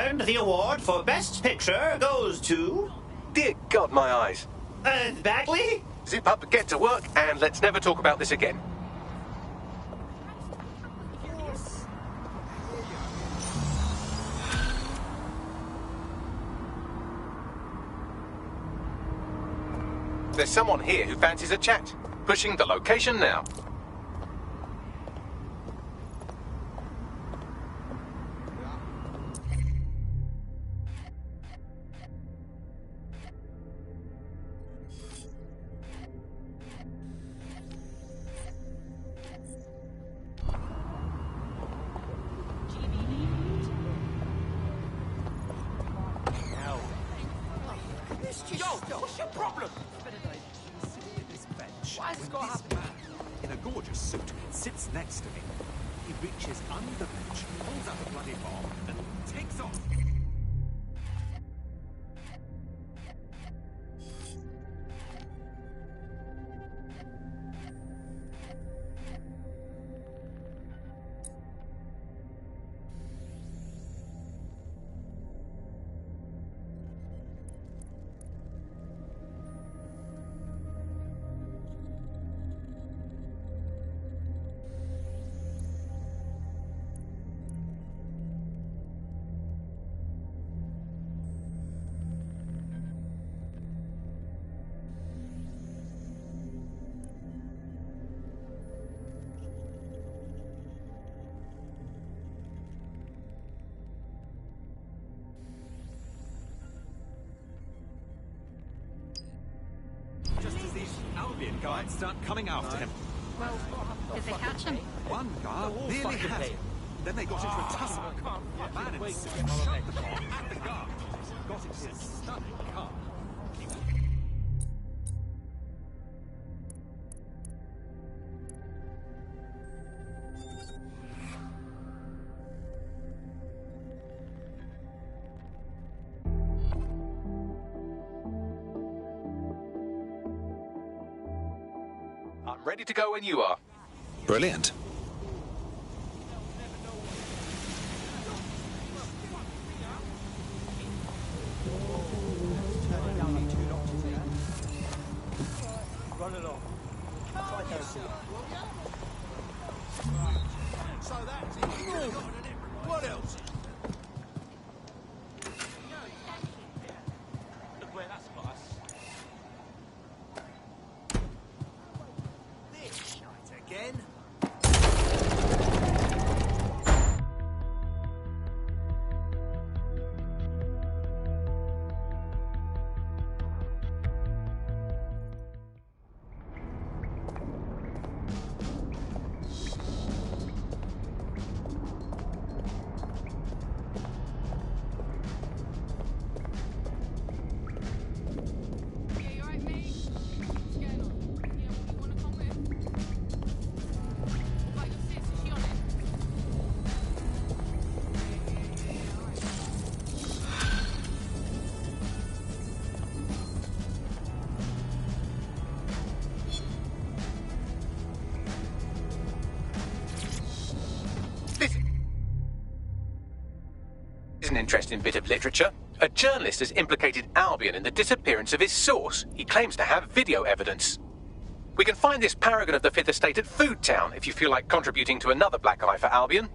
And the award for Best Picture goes to... Dear God, my eyes. Bagley? Zip up, get to work, and let's never talk about this again. There's someone here who fancies a chat. Pushing the location now. What's your problem? Why has it got to happen? In a gorgeous suit, sits next to me. He reaches under the bench, pulls out a bloody bomb, and takes off. Just as these Albion guards start coming after him. Well, did they catch him? One guard nearly has him. Then they got into a tussle. A man in suit shot the bomb at the guard. Got into his stunning car. I'm ready to go when you are. Brilliant. Run along. So that's it. What else? Look where that's got us. This shite again. This is an interesting bit of literature. A journalist has implicated Albion in the disappearance of his source. He claims to have video evidence. We can find this paragon of the Fifth Estate at Food Town if you feel like contributing to another black eye for Albion.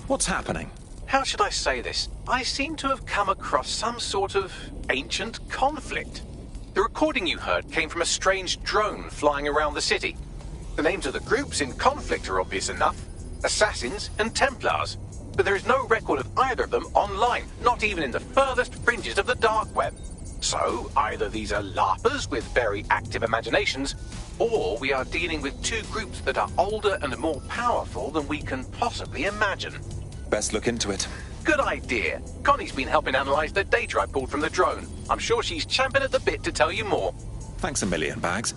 What's happening? How should I say this? I seem to have come across some sort of ancient conflict. The recording you heard came from a strange drone flying around the city. The names of the groups in conflict are obvious enough. Assassins and Templars. But there is no record of either of them online, not even in the furthest fringes of the dark web. So, either these are LARPers with very active imaginations, or we are dealing with two groups that are older and more powerful than we can possibly imagine. Best look into it. Good idea. Connie's been helping analyze the data I pulled from the drone. I'm sure she's champing at the bit to tell you more. Thanks a million, Bags.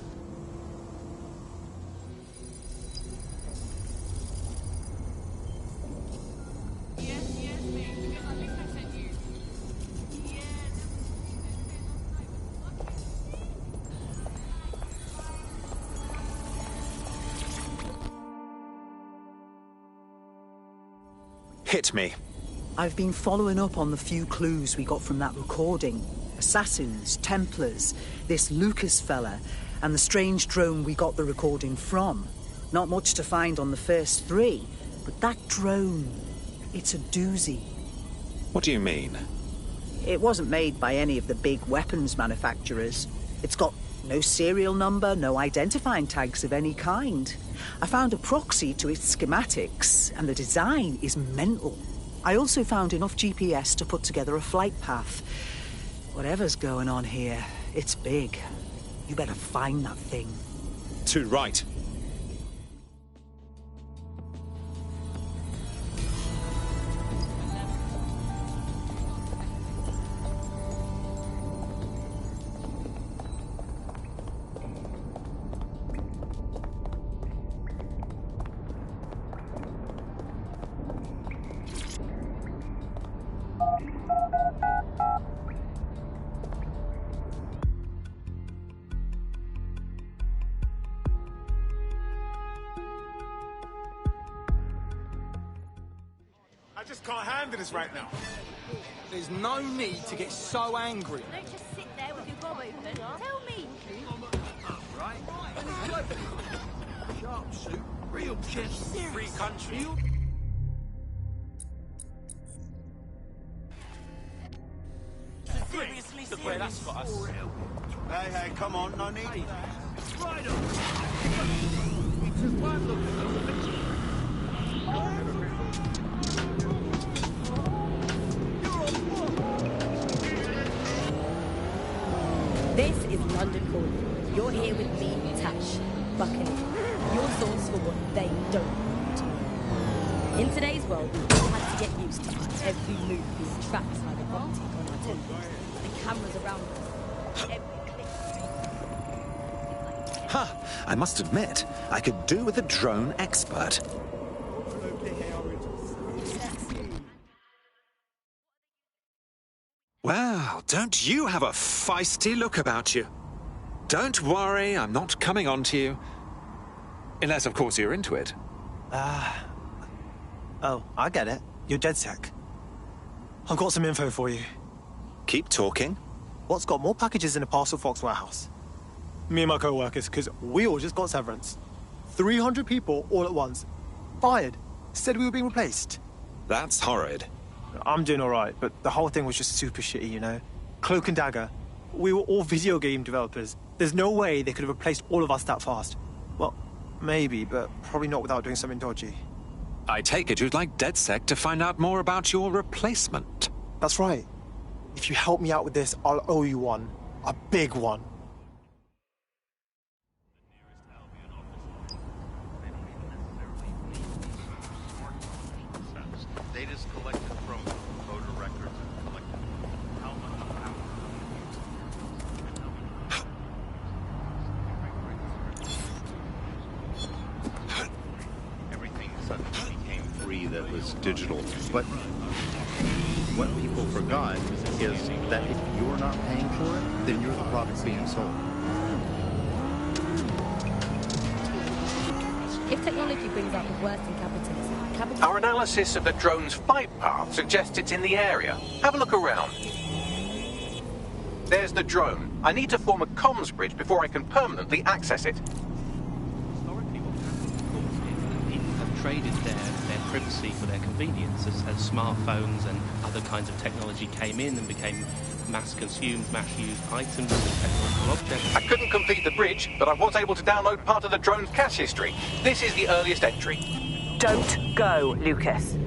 Hit me. I've been following up on the few clues we got from that recording. Assassins, Templars, this Lucas fella, and the strange drone we got the recording from. Not much to find on the first three, but that drone, it's a doozy. What do you mean? It wasn't made by any of the big weapons manufacturers. It's got no serial number, no identifying tags of any kind. I found a proxy to its schematics, and the design is mental. I also found enough GPS to put together a flight path. Whatever's going on here, it's big. You better find that thing. Too right. I just can't handle this right now. There's no need to get so angry. Don't just sit there with your gob open. Tell me. Right? Sharp suit, real chest, free country. Look where that's got us. Hey, come on, no need. Right on. Just one look at them. This is London Calling. You're here with me, Tash, Buckingham. Your source for what they don't want. In today's world, we all have to get used to every move being tracked by the optic on our temples. The cameras around us. Every click. Ha! I must admit, I could do with a drone expert. Well, don't you have a feisty look about you? Don't worry, I'm not coming on to you. Unless, of course, you're into it. Oh, I get it. You're DedSec. I've got some info for you. Keep talking. What's got more packages in a Parcel Fox warehouse? Me and my co-workers, because we all just got severance. 300 people all at once. Fired. Said we were being replaced. That's horrid. I'm doing all right, but the whole thing was just super shitty, you know? Cloak and Dagger. We were all video game developers. There's no way they could have replaced all of us that fast. Well, maybe, but probably not without doing something dodgy. I take it you'd like DedSec to find out more about your replacement. That's right. If you help me out with this, I'll owe you one. A big one. Data's collected from voter records and collected how much everything suddenly became free that was digital. But what people forgot is that if you're not paying for it, then you're the product being sold. If technology brings out the worst in capitalism, Our analysis of the drone's flight path suggests it's in the area. Have a look around. There's the drone. I need to form a comms bridge before I can permanently access it. Historically, what happens, of course, is that people have traded their privacy for their convenience as smartphones and other kinds of technology came in and became mass-consumed, mass-used items and technological objects. I couldn't complete the bridge, but I was able to download part of the drone's cache history. This is the earliest entry. Don't go, Lucas.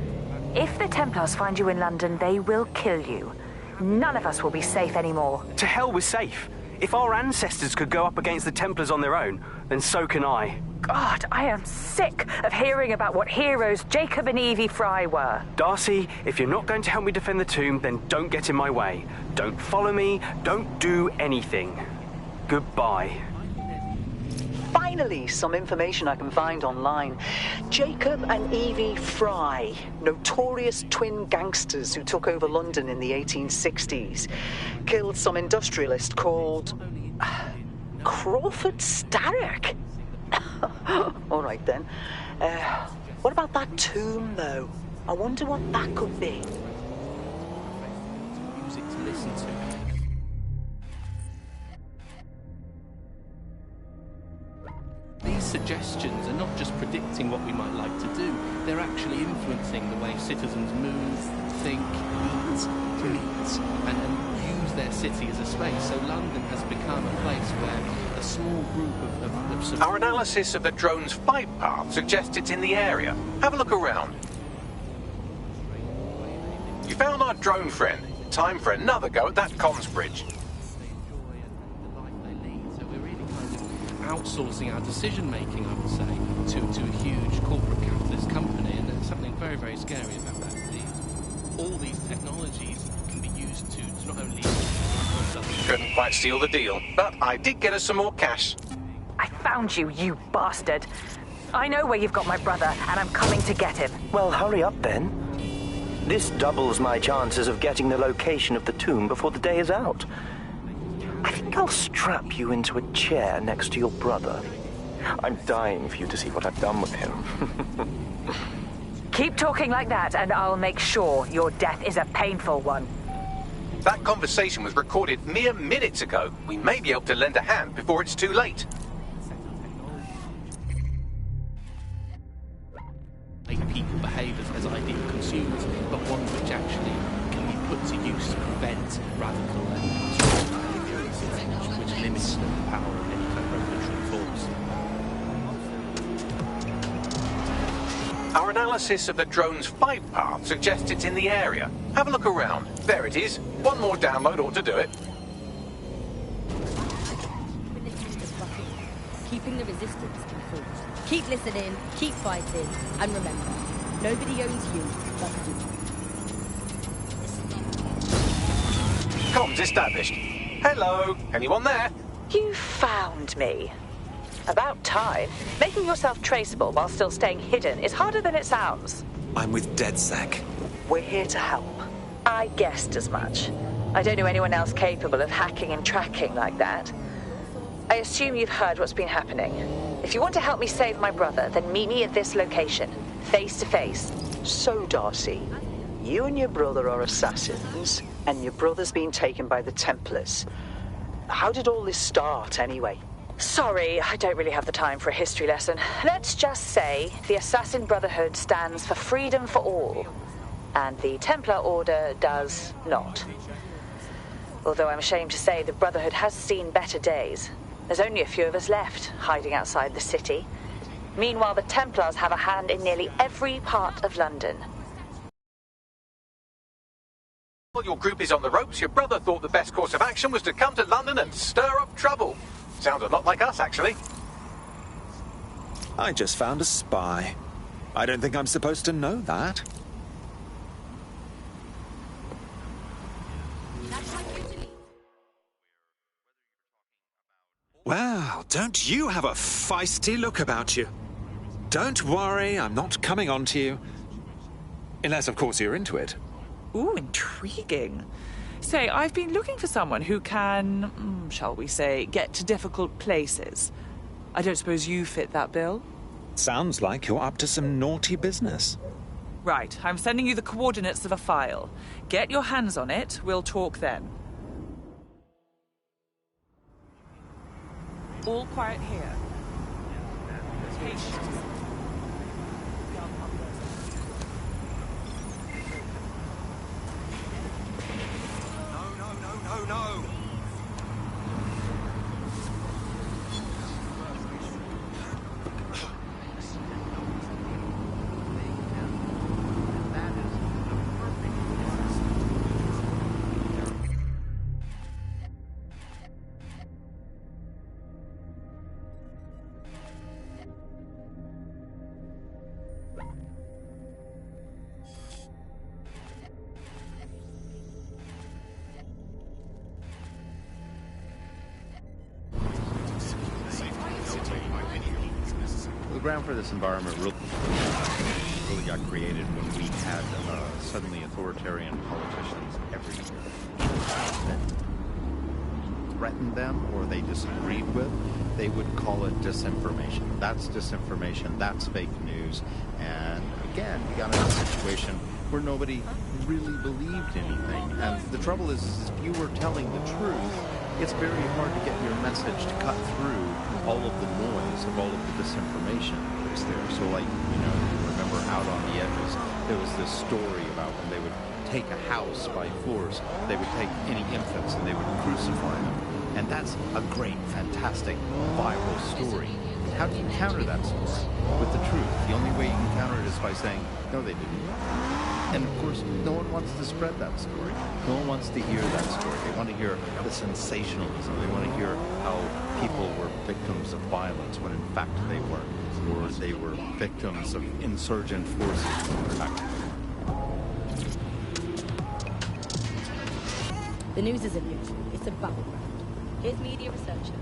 If the Templars find you in London, they will kill you. None of us will be safe anymore. To hell with safe. If our ancestors could go up against the Templars on their own, then so can I. God, I am sick of hearing about what heroes Jacob and Evie Fry were. Darcy, if you're not going to help me defend the tomb, then don't get in my way. Don't follow me, don't do anything. Goodbye. Finally, some information I can find online. Jacob and Evie Fry, notorious twin gangsters who took over London in the 1860s, killed some industrialist called Crawford Starrick. All right then. What about that tomb, though? I wonder what that could be. Music to listen to. These suggestions are not just predicting what we might like to do, they're actually influencing the way citizens move, think, eat, meet, and use their city as a space. So London has become a place where a small group of Our analysis of the drone's flight path suggests it's in the area. Have a look around. You found our drone friend. Time for another go at that comms bridge. Outsourcing our decision-making, I would say, to a huge corporate capitalist company, and there's something very, very scary about that. All these technologies can be used to not only... Couldn't quite seal the deal, but I did get us some more cash. I found you, you bastard. I know where you've got my brother, and I'm coming to get him. Well, hurry up then. This doubles my chances of getting the location of the tomb before the day is out. I think I'll strap you into a chair next to your brother. I'm dying for you to see what I've done with him. Keep talking like that, and I'll make sure your death is a painful one. That conversation was recorded mere minutes ago. We may be able to lend a hand before it's too late. Make people behave as ideal consumers, but ones which actually can be put to use to prevent radical which limits the power of any kind of revolutionary force. Our analysis of the drone's flight path suggests it's in the area. Have a look around. There it is. One more download ought to do it. Keeping the resistance informed. Keep listening, keep fighting, and remember, nobody owns you but you. Comms established. Hello, anyone there? You found me. About time. Making yourself traceable while still staying hidden is harder than it sounds. I'm with DedSec. We're here to help. I guessed as much. I don't know anyone else capable of hacking and tracking like that. I assume you've heard what's been happening. If you want to help me save my brother, then meet me at this location, face to face. So, Darcy, you and your brother are assassins, and your brother's been taken by the Templars. How did all this start, anyway? Sorry, I don't really have the time for a history lesson. Let's just say the Assassin Brotherhood stands for freedom for all, and the Templar Order does not. Although I'm ashamed to say the Brotherhood has seen better days. There's only a few of us left, hiding outside the city. Meanwhile, the Templars have a hand in nearly every part of London. While your group is on the ropes, your brother thought the best course of action was to come to London and stir up trouble. Sounds a lot like us, actually. I just found a spy. I don't think I'm supposed to know that. Well, don't you have a feisty look about you? Don't worry, I'm not coming on to you. Unless, of course, you're into it. Ooh, intriguing. Say, I've been looking for someone who can, shall we say, get to difficult places. I don't suppose you fit that bill? Sounds like you're up to some naughty business. Right, I'm sending you the coordinates of a file. Get your hands on it, we'll talk then. All quiet here. ground for this environment really got created when we had suddenly authoritarian politicians everywhere that threatened them or they disagreed with. They would call it disinformation. That's disinformation, that's fake news. And again, we got in a situation where nobody really believed anything. And the trouble is if you were telling the truth, it's very hard to get your message to cut through all of the noise of all of the disinformation that was there. So like, you know, you remember Out on the Edges, there was this story about when they would take a house by force, they would take any infants and they would crucify them. And that's a great, fantastic, viral story. How do you counter that story? With the truth. The only way you can counter it is by saying, no, they didn't. And of course, no one wants to spread that story. No one wants to hear that story. They want to hear the sensationalism. They want to hear how people were victims of violence when in fact they weren't. Or they were victims of insurgent forces when in fact they weren't. The news isn't neutral. It's a battleground. Here's media researcher.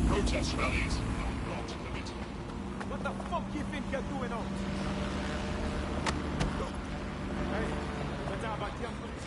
Protest rallies not permitted. What the fuck you think you're doing out? Hey, what's up about young police?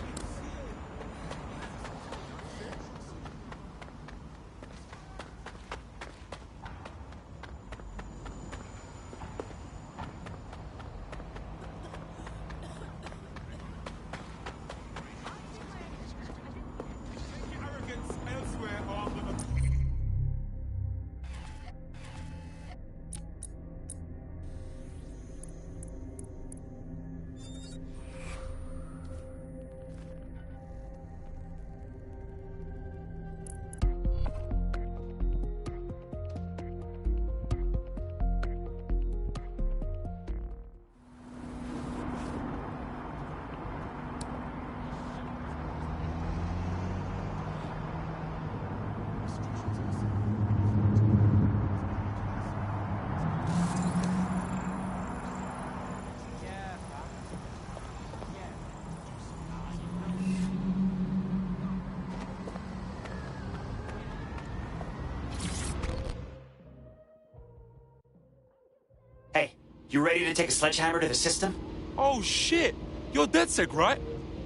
You ready to take a sledgehammer to the system? Oh shit! You're DedSec, right?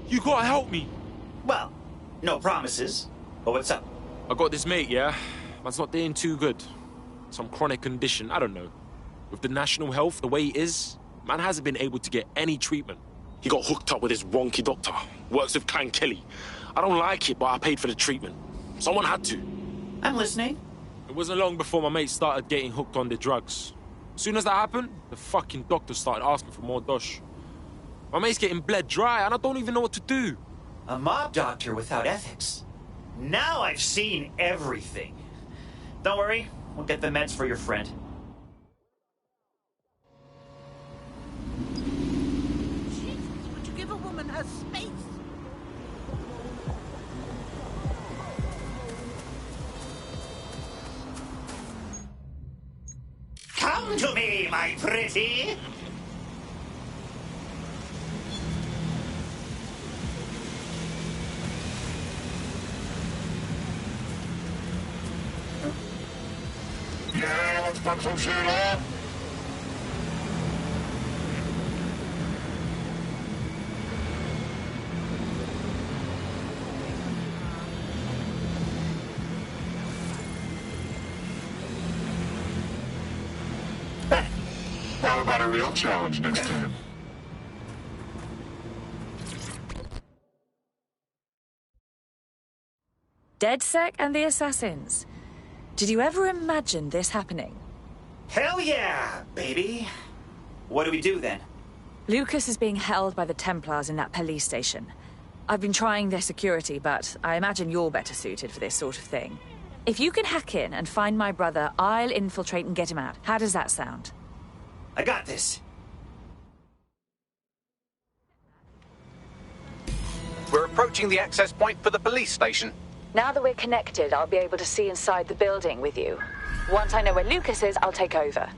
You gotta help me. Well, no promises. But what's up? I got this mate, yeah? Man's not doing too good. Some chronic condition, I don't know. With the national health the way it is, man hasn't been able to get any treatment. He got hooked up with his wonky doctor. Works with Clan Kelly. I don't like it, but I paid for the treatment. Someone had to. I'm listening. It wasn't long before my mate started getting hooked on the drugs. As soon as that happened, the fucking doctor started asking for more dosh. My mate's getting bled dry, and I don't even know what to do. A mob doctor without ethics. Now I've seen everything. Don't worry, We'll get the meds for your friend. Would you give a woman her space? Come to me, my pretty! Yeah, let's put some shit on. How about a real challenge next time? DedSec and the Assassins. Did you ever imagine this happening? Hell yeah, baby! What do we do then? Lucas is being held by the Templars in that police station. I've been trying their security, but I imagine you're better suited for this sort of thing. If you can hack in and find my brother, I'll infiltrate and get him out. How does that sound? I got this. We're approaching the access point for the police station. Now that we're connected, I'll be able to see inside the building with you. Once I know where Lucas is, I'll take over.